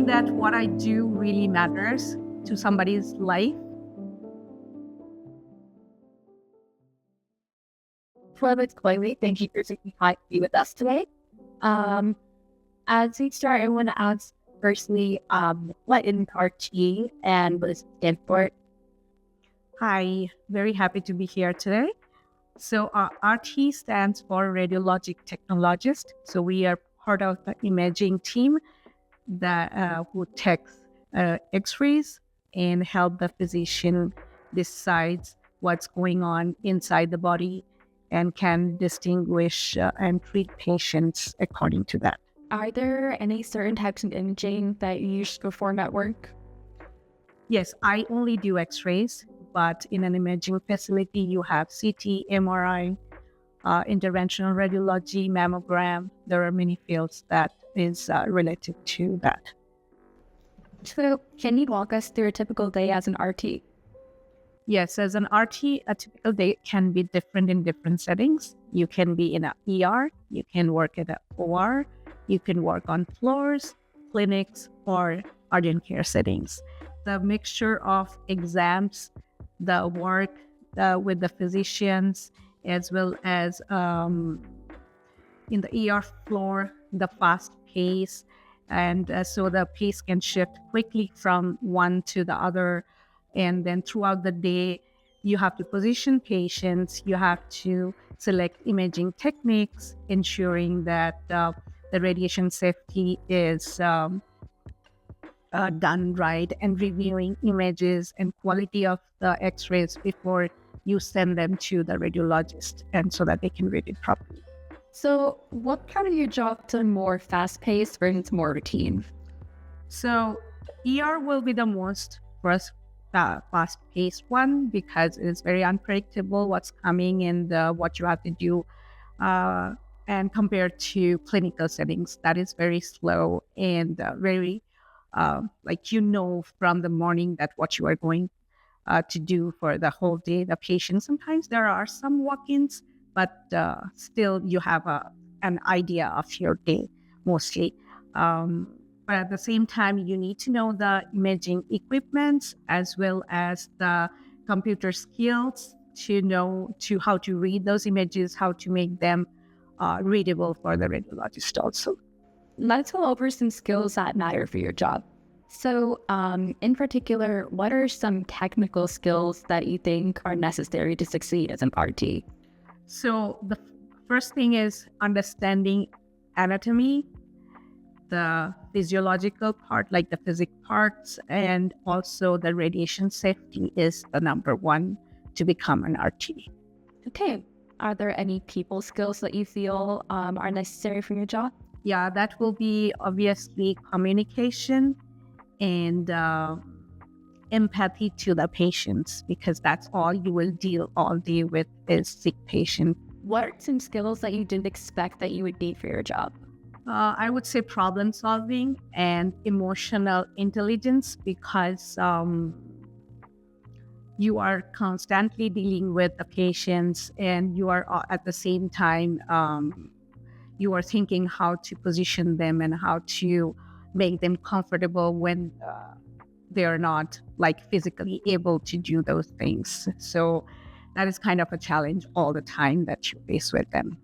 that what I do really matters to somebody's life. Hello, it's Chloe. Thank you for taking time to be with us today. As we start, I want to ask firstly, what is RT and what does it stand for? Hi, very happy to be here today. So RT stands for Radiologic Technologist. So we are part of the imaging team that who takes X-rays and help the physician decides what's going on inside the body and can distinguish and treat patients according to that. Are there any certain types of imaging that you use to perform at work? Yes, I only do X-rays, but in an imaging facility, you have CT, MRI, interventional radiology, mammogram. There are many fields that is related to that. So, can you walk us through a typical day as an RT? Yes, as an RT, a typical day can be different in different settings. You can be in an ER, you can work at an OR, you can work on floors, clinics, or urgent care settings. The mixture of exams, the work with the physicians, as well as in the ER floor, the fast pace, and so the pace can shift quickly from one to the other. And then throughout the day, you have to position patients, you have to select imaging techniques, ensuring that the radiation safety is done right, and reviewing images and quality of the x-rays before you send them to the radiologist, and so that they can read it properly. So, what part of your job is more fast-paced versus more routine? So ER will be the most first fast-paced one because it's very unpredictable what's coming and what you have to do. And compared to clinical settings, that is very slow and very like from the morning that what you are going to do for the whole day. The patient, sometimes there are some walk-ins, but still you have an idea of your day mostly. But at the same time, you need to know the imaging equipment as well as the computer skills to know how to read those images, how to make them readable for the radiologist also. Let's go over some skills that matter for your job. So, in particular, what are some technical skills that you think are necessary to succeed as an RT? So the first thing is understanding anatomy, the physiological part, like the physic parts, and also the radiation safety is the number one to become an RT. Okay. Are there any people skills that you feel are necessary for your job? Yeah, that will be obviously communication and empathy to the patients, because that's all you will deal all day with is sick patient. What are some skills that you didn't expect that you would need for your job? I would say problem solving and emotional intelligence, because you are constantly dealing with the patients, and you are at the same time you are thinking how to position them and how to make them comfortable when they are not like physically able to do those things. So that is kind of a challenge all the time that you face with them.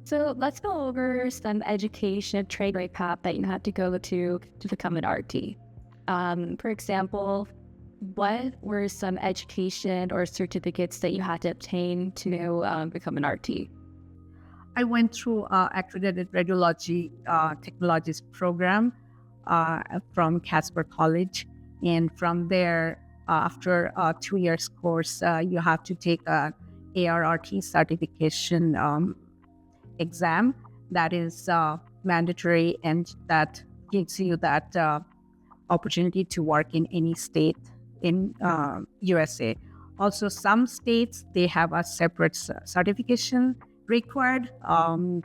So let's go over some education trade path that you had to go to become an RT. For example, what were some education or certificates that you had to obtain to become an RT? I went through accredited radiology technologist program from Casper College, and from there, after a 2 years course, you have to take a ARRT certification exam that is mandatory, and that gives you that opportunity to work in any state in USA. Also, some states, they have a separate certification required.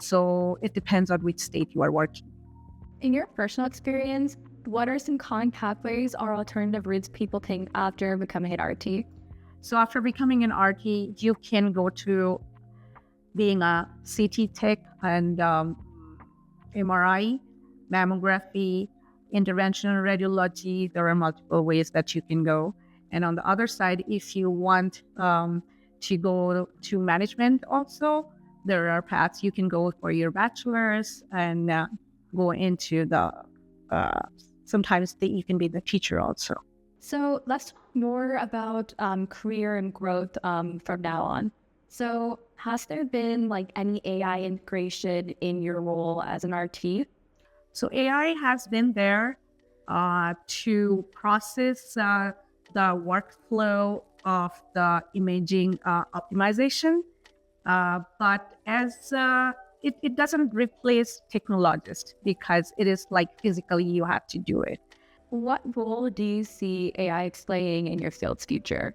So it depends on which state you are working. In your personal experience, what are some common pathways or alternative routes people take after becoming an RT? So after becoming an RT, you can go to being a CT tech and MRI, mammography, interventional radiology, there are multiple ways that you can go. And on the other side, if you want to go to management also, there are paths you can go for your bachelor's and go into the, sometimes you can be the teacher also. So let's talk more about career and growth from now on. So has there been like any AI integration in your role as an RT? So AI has been there to process the workflow of the imaging optimization, but as it doesn't replace technologist because it is like physically you have to do it. What role do you see AI playing in your field's future?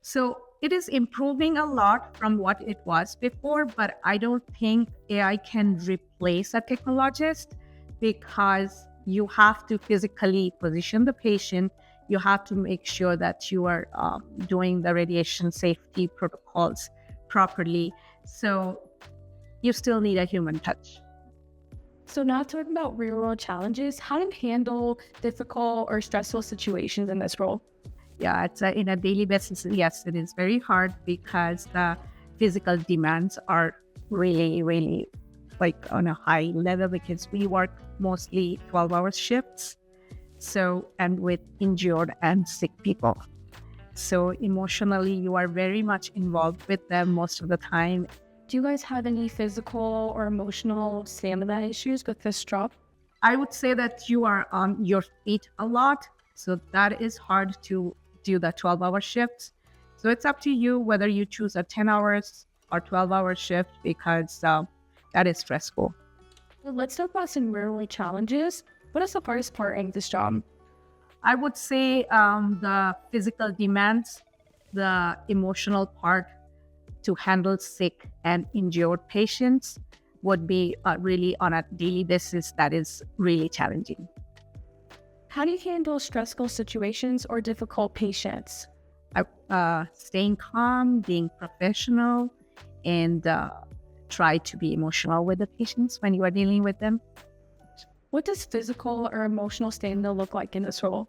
So it is improving a lot from what it was before, but I don't think AI can replace a technologist because you have to physically position the patient. You have to make sure that you are doing the radiation safety protocols properly. So you still need a human touch. So now talking about real world challenges, how to handle difficult or stressful situations in this role? Yeah, it's in a daily basis. Yes, it is very hard because the physical demands are really, really like on a high level because we work mostly 12-hour shifts. So, and with injured and sick people. So emotionally, you are very much involved with them most of the time. Do you guys have any physical or emotional stamina issues with this job? I would say that you are on your feet a lot. So that is hard to do the 12-hour shifts. So it's up to you whether you choose a 10 hours or 12-hour shift because that is stressful. Well, let's talk about some real world challenges. What is the hardest part of this job? I would say the physical demands, the emotional part to handle sick and injured patients would be really on a daily basis. That is really challenging. How do you handle stressful situations or difficult patients? Staying calm, being professional, and try to be emotional with the patients when you are dealing with them. What does physical or emotional stamina look like in this role?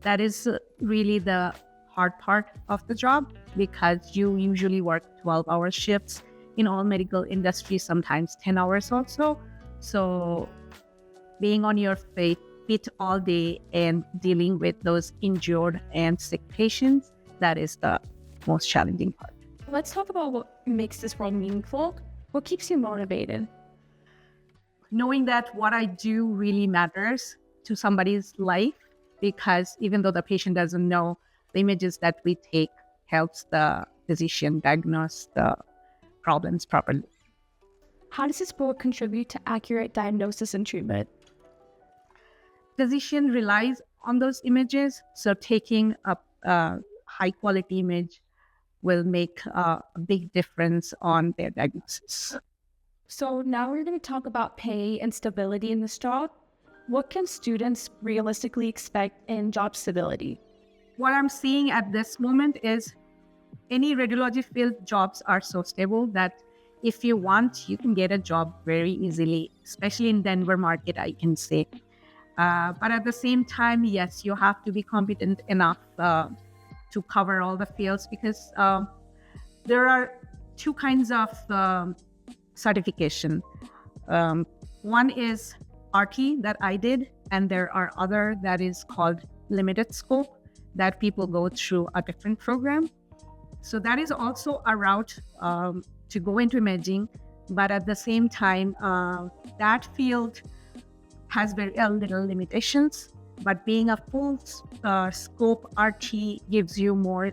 That is really the hard part of the job because you usually work 12-hour shifts in all medical industries, sometimes 10 hours also. So being on your feet all day and dealing with those injured and sick patients, that is the most challenging part. Let's talk about what makes this role meaningful. What keeps you motivated? Knowing that what I do really matters to somebody's life, because even though the patient doesn't know, the images that we take helps the physician diagnose the problems properly. How does this role contribute to accurate diagnosis and treatment? Physician relies on those images, so taking a high quality image will make a big difference on their diagnosis. So now we're going to talk about pay and stability in this job. What can students realistically expect in job stability? What I'm seeing at this moment is any radiology field jobs are so stable that if you want, you can get a job very easily, especially in Denver market, I can say. But at the same time, yes, you have to be competent enough to cover all the fields because there are two kinds of certification. One is RT that I did, and there are other that is called limited scope that people go through a different program. So that is also a route to go into imaging, but at the same time, that field has very little limitations. But being a full scope RT gives you more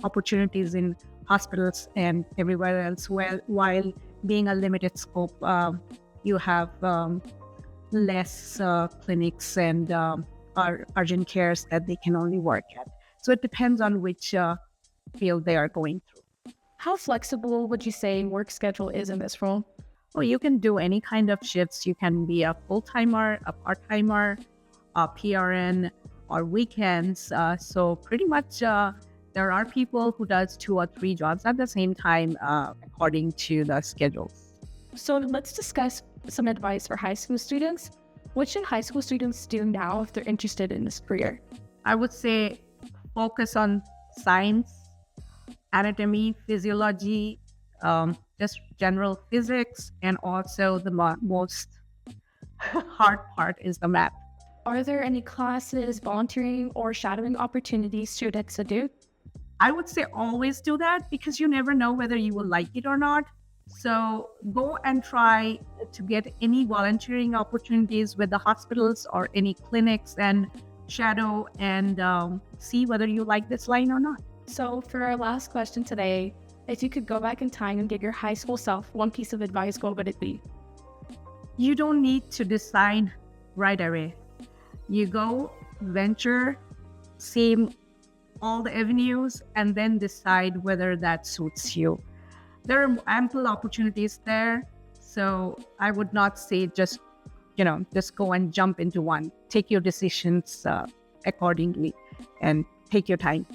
opportunities in hospitals and everywhere else. While being a limited scope, you have less clinics and urgent cares that they can only work at. So it depends on which field they are going through. How flexible would you say work schedule is in this role? Well, you can do any kind of shifts. You can be a full-timer, a part-timer, a PRN, or weekends. So pretty much there are people who does 2 or 3 jobs at the same time according to the schedules. So let's discuss some advice for high school students. What should high school students do now if they're interested in this career? I would say focus on science, anatomy, physiology, just general physics, and also the most hard part is the math. Are there any classes, volunteering, or shadowing opportunities students should do? I would say always do that because you never know whether you will like it or not. So go and try to get any volunteering opportunities with the hospitals or any clinics and shadow and see whether you like this line or not. So, for our last question today, if you could go back in time and give your high school self one piece of advice, what would it be? You don't need to decide right away. You go, venture, see all the avenues, and then decide whether that suits you. There are ample opportunities there. So I would not say just go and jump into one. Take your decisions accordingly and take your time.